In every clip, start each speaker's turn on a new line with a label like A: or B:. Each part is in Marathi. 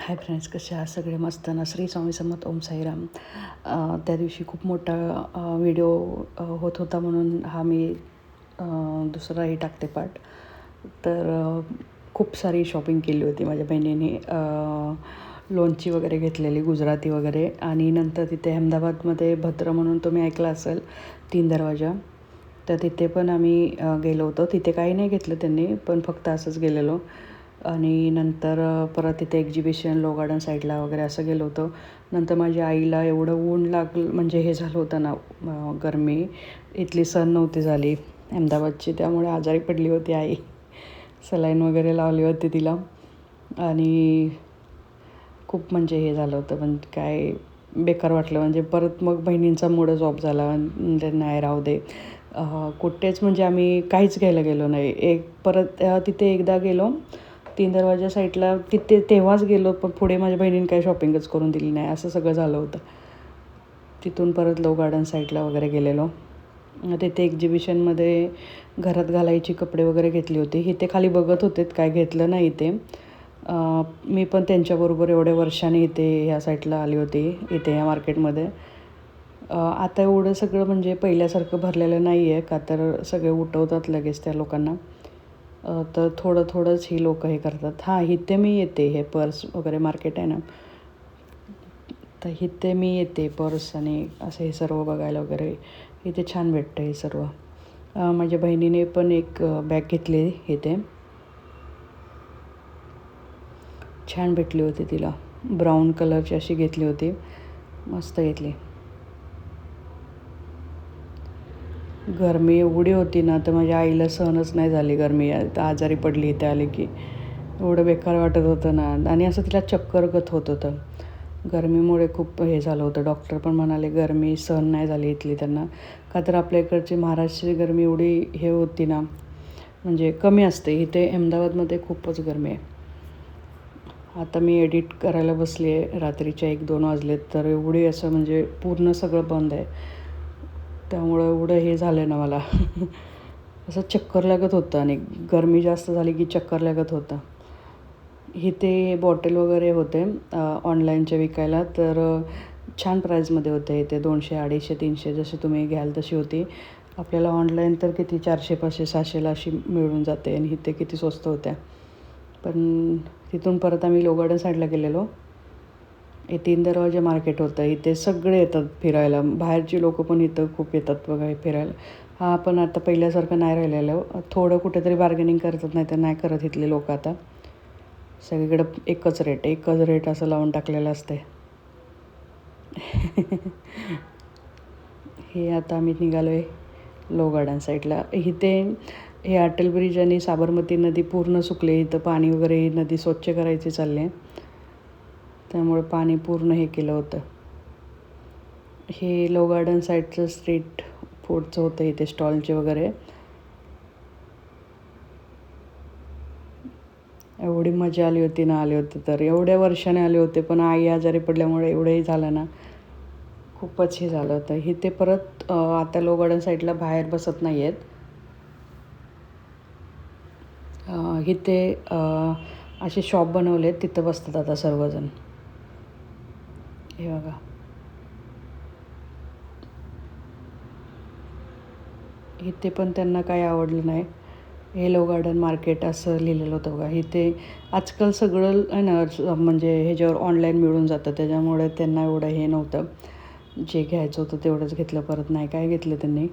A: हाय फ्रेंड्स, कसे आहात सगळे? मस्त ना? श्री स्वामी समर्थ, ओम साईराम. त्या दिवशी खूप मोठा व्हिडिओ होत होता म्हणून हा मी दुसराही टाकते पार्ट. तर खूप सारी शॉपिंग केली होती माझ्या बहिणीने. लोणची वगैरे घेतलेली, गुजराती वगैरे. आणि नंतर तिथे अहमदाबादमध्ये भद्र म्हणून तुम्ही ऐकलं असेल, 3 दरवाजा. तर तिथे पण आम्ही गेलो होतो. तिथे काही नाही घेतलं त्यांनी, पण फक्त असंच गेलेलो. आणि नंतर परत तिथे एक्झिबिशन, लो गार्डन साईडला वगैरे असं गेलो होतो. नंतर माझ्या आईला एवढं ऊन लागलं, म्हणजे हे झालं होतं ना, गरमी इथली सहन नव्हती झाली अहमदाबादची, त्यामुळे आजारी पडली होती आई. सलाईन वगैरे लावली होती तिला. आणि खूप म्हणजे हे झालं होतं, पण काय बेकार वाटलं. म्हणजे परत मग बहिणींचा मूडच ऑफ झाला. म्हणजे नाही, राहू दे. कुठेच म्हणजे आम्ही काहीच घ्यायला गेलो नाही. परत तिथे एकदा गेलो 3 दरवाजा साईडला, तिथे तेव्हाच गेलो, पण पुढे माझ्या बहिणीने काही शॉपिंगच करून दिली नाही. असं सगळं झालं होतं. तिथून परत लो गार्डन साईडला वगैरे गेलेलो. तिथे एक्झिबिशनमध्ये घरात घालायची कपडे वगैरे घेतली होती. इथे खाली बघत होते, काय घेतलं नाही इथे. मी पण त्यांच्याबरोबर एवढ्या वर्षांनी इथे ह्या साईडला आली होती, इथे ह्या मार्केटमध्ये. आता एवढं सगळं म्हणजे पहिल्यासारखं भरलेलं नाही आहे, का तर सगळे उठवतात लगेच त्या लोकांना. तर थोडं थोडंच ही लोकं हे करतात. हां, इथे मी येते, हे पर्स वगैरे मार्केट आहे ना, तर इथे मी येते पर्स आणि असं हे सर्व बघायला वगैरे. इथे छान भेटतं हे सर्व. माझ्या बहिणीने पण एक बॅग घेतली इथे. छान भेटली होती तिला, ब्राऊन कलरची अशी घेतली होती, मस्त घेतली. गरमी एवढी होती ना, तर माझ्या आईला सहनच नाही झाली गरमी. तर आजारी पडली इथे आली की. एवढं बेकार वाटत होतं ना, आणि असं तिला चक्करगत होत होतं. गरमीमुळे खूप हे झालं होतं. डॉक्टर पण म्हणाले गरमी सहन नाही झाली इथली त्यांना. का तर आपल्या इकडची महाराष्ट्राची गरमी एवढी हे होती ना, म्हणजे कमी असते. इथे अहमदाबादमध्ये खूपच गरमी आहे. आता मी एडिट करायला बसली आहे, रात्रीच्या 1-2 वाजलेत, तर एवढी असं म्हणजे पूर्ण सगळं बंद आहे. त्यामुळं एवढं हे झालं ना मला. असं चक्कर लागत होतं, आणि गरमी जास्त झाली की चक्कर लागत होतं. इथे बॉटल वगैरे होते ऑनलाईनचे विकायला, तर छान प्राईजमध्ये होते. इथे 200, 250, 300 जसे तुम्ही घ्याल तशी होती. आपल्याला ऑनलाईन तर किती 400, 500, 600ला अशी मिळून जाते, आणि इथे किती स्वस्त होत्या. पण तिथून परत आम्ही लो गार्डन साईडला गेलेलो. हे 3 दरवाजा मार्केट होतं. इथे सगळे येतात फिरायला. बाहेरची लोकं पण इथं खूप येतात बघा फिरायला. हां, पण आता पहिल्यासारखं नाही राहिलेलं. थोडं कुठेतरी बार्गेनिंग करतात, नाही तर नाही करत इथले लोकं आता. सगळीकडं एकच रेट असं लावून टाकलेलं असते. हे आता आम्ही निघालो आहे लो गार्डन साईडला. इथे हे अटल ब्रिज आणि साबरमती नदी पूर्ण सुकले. इथं पाणी वगैरे, ही नदी स्वच्छ करायची चालले, त्यामुळे पाणी पूर्ण हे केलं होतं. हे लो गार्डन साईडचं स्ट्रीट फूडचं होतं, इथे स्टॉलचे वगैरे. एवढी मजा आली होती ना, आले होते तर. एवढ्या वर्षाने आले होते, पण आई आजारी पडल्यामुळे एवढंही झालं ना, खूपच हे झालं होतं. इथे परत आता लो गार्डन साईडला बाहेर बसत नाही आहेत. इथे असे शॉप बनवले आहेत, तिथं बसतात आता सर्वजण. हे बघा, इथे पण त्यांना काही आवडलं नाही. हे लो गार्डन मार्केट असं लिहिलेलं होतं बघा. इथे आजकाल सगळं आहे ना, म्हणजे ह्याच्यावर ऑनलाईन मिळून जातं, त्याच्यामुळे त्यांना एवढं हे नव्हतं. जे घ्यायचं होतं तेवढंच घेतलं, परत नाही काय घेतलं त्यांनी.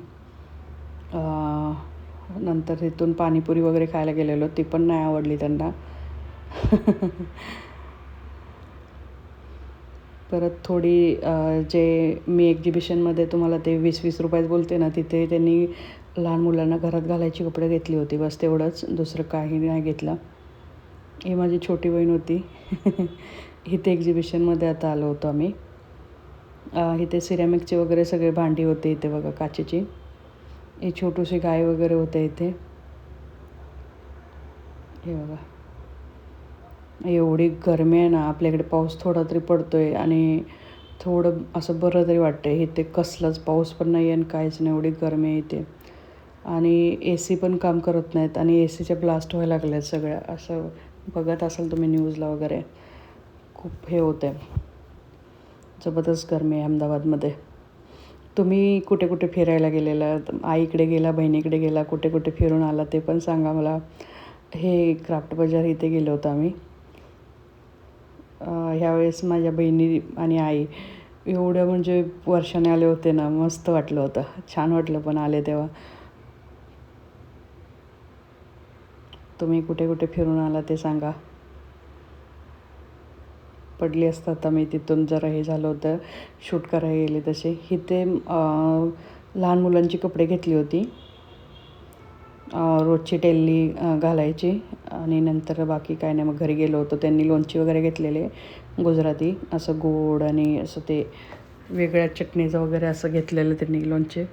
A: नंतर तिथून पाणीपुरी वगैरे खायला गेलेलो, ती पण नाही आवडली त्यांना. परत थोडी जे मी एक्झिबिशनमध्ये तुम्हाला ते 20-20 रुपयात बोलते ना, तिथे त्यांनी लहान मुलांना घरात घालायची कपडे घेतली होती, बस तेवढंच. दुसरं काही नाही घेतलं. ही माझी छोटी बहीण होती. इथे एक्झिबिशनमध्ये आता आलो होतो आम्ही. इथे सिरॅमिकचे वगैरे सगळे भांडी होते इथे बघा, काचेची. ही छोटीशी गाय वगैरे होते इथे. हे बघा, एवढी गरमी आहे ना. आपल्याकडे पाऊस थोडा तरी पडतो आहे, आणि थोडं असं बरं तरी वाटतं आहे. इथे कसलाच पाऊस पण नाही आहे आणि काहीच नाही, एवढी गरमी आहे इथे. आणि ए सी पण काम करत नाहीत, आणि ए सीच्या ब्लास्ट व्हायला लागल्या आहेत सगळ्या. असं बघत असाल तुम्ही न्यूजला वगैरे. खूप हे होतं आहे, जबरदस्त गरमी आहे अहमदाबादमध्ये. तुम्ही कुठे कुठे फिरायला गेलेला, आईकडे गेला, बहिणीकडे गेला, कुठे कुठे फिरून आला ते पण सांगा मला. हे क्राफ्ट बाजार इथे गेलो होतो आम्ही. ह्यावेळेस माझ्या बहिणी आणि आई एवढं म्हणजे वर्षाने आले होते ना, मस्त वाटलं होतं, छान वाटलं पण आले तेव्हा. तुम्ही कुठे कुठे फिरून आला ते सांगा. पडली असतात तर मी तिथून जरा हे झालं होतं, शूट करायला गेले तसे. इथे लहान मुलांची कपडे घेतली होती, रोजची टेल्ली घालायची. आणि नंतर बाकी काय नाही, मग घरी गेलो होतो. त्यांनी लोणची वगैरे घेतलेले गुजराती, असं गोड आणि असं ते वेगळ्या चटणीचं वगैरे असं घेतलेलं त्यांनी लोणचे.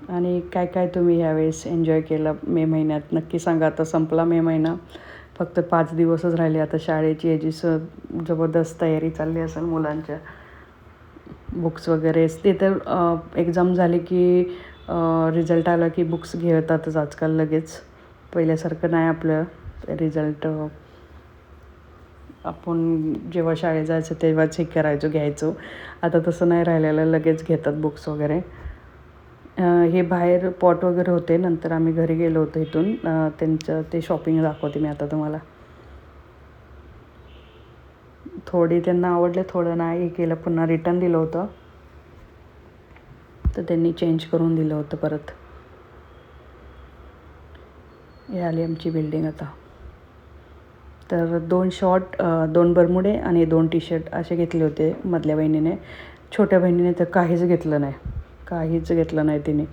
A: आणि काय काय तुम्ही ह्यावेळेस एन्जॉय केलं मे महिन्यात नक्की सांगा. आता संपला मे महिना, फक्त 5 दिवसच राहिले आता शाळेची. याची जबरदस्त तयारी चालली असेल मुलांच्या. बुक्स वगैरे ते तर एक्झाम झाली की रिझल्ट आला की बुक्स घेतातच आजकाल लगेच. पहिल्यासारखं नाही आपलं रिझल्ट. आपण जेव्हा शाळेत जायचं तेव्हाच हे करायचो, घ्यायचो. आता तसं नाही राहिलेलं, लगेच घेतात बुक्स वगैरे. हे बाहेर पॉट वगैरे होते. नंतर आम्ही घरी गेलो होतो इथून. त्यांचं ते शॉपिंग दाखवते मी आता तुम्हाला. थोडी त्यांना आवडले, थोडं नाही हे केलं, पुन्हा रिटर्न दिलं होतं, तर त्यांनी चेंज करून दिलं होतं परत. हे आली आमची बिल्डिंग आता. तर 2 शॉर्ट, 2 बरमुडे आणि 2 टी शर्ट असे घेतले होते मधल्या बहिणीने. छोट्या बहिणीने तर काहीच घेतलं नाही तिने.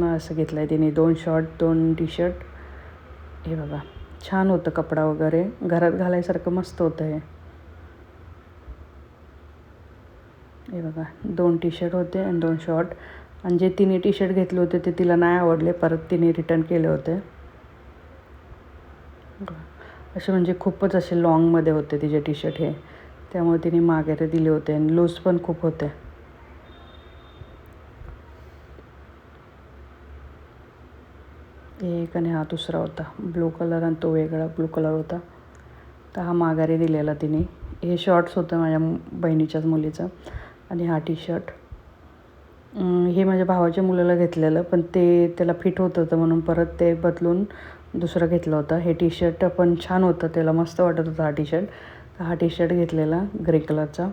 A: असं घेतलं आहे तिने, 2 शॉर्ट 2 टी शर्ट. हे बघा, छान होतं कपडा वगैरे, घरात घालायसारखं मस्त होतं हे. हे बघा, 2 टी शर्ट होते आणि 2 शॉर्ट. आणि जे तिने टी शर्ट घेतले होते ते तिला नाही आवडले, परत तिने रिटर्न केले होते. असे म्हणजे खूपच असे लॉंगमध्ये होते तिचे टी शर्ट हे, त्यामुळे तिने मागे दिले होते. आणि लूज पण खूप होते. एक आणि हा दुसरा होता ब्लू कलर, आणि तो वेगळा ब्लू कलर होता. तर हा माघारी दिलेला तिने. हे शॉर्ट्स होतं माझ्या बहिणीच्याच मुलीचं. आणि हा टी शर्ट हे माझ्या भावाच्या मुलाला घेतलेलं, पण ते त्याला फिट होत होतं म्हणून परत ते बदलून दुसरं घेतलं होतं. हे टी शर्ट पण छान होतं, त्याला मस्त वाटत होतं हा टी शर्ट. तर हा टी शर्ट घेतलेला ग्रे कलरचा.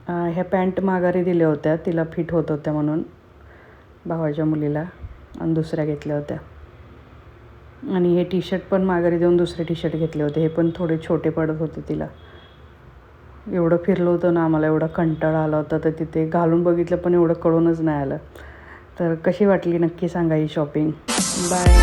A: ह्या पॅन्ट माघारी दिल्या होत्या, तिला फिट होत होत्या म्हणून भावाच्या मुलीला, आणि दुसऱ्या घेतल्या होत्या. आणि हे टी शर्ट पण माघारी देऊन दुसरे टी शर्ट घेतले होते. हे पण थोडे छोटे पडत होते तिला. एवढं फिरलं होतं ना आम्हाला, एवढा कंटाळा आला होता, तर तिथे घालून बघितलं पण एवढं कळूनच नाही आलं. तर कशी वाटली नक्की सांगा ही शॉपिंग. बाय.